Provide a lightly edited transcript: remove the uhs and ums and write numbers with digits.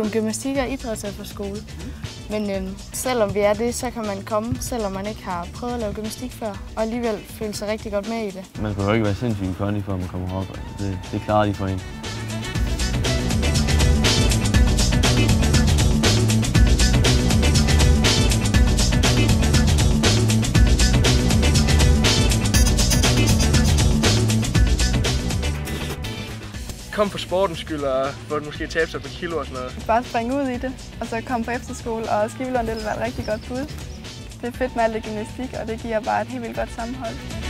jo en gymnastik- og idrætsefterskole. Men selvom vi er det, så kan man komme, selvom man ikke har prøvet at lave gymnastik før, og alligevel føle sig rigtig godt med i det. Man behøver ikke være sindssygt kondi, før man kommer herop. Det klarer de for en. Kom for sportens skyld og få måske tabe sig på kilo og sådan noget. Bare springe ud i det, og så komme på efterskole, og Skivelund, det vil være et rigtig godt bud. Det er fedt med alt det gymnastik, og det giver bare et helt vildt godt sammenhold.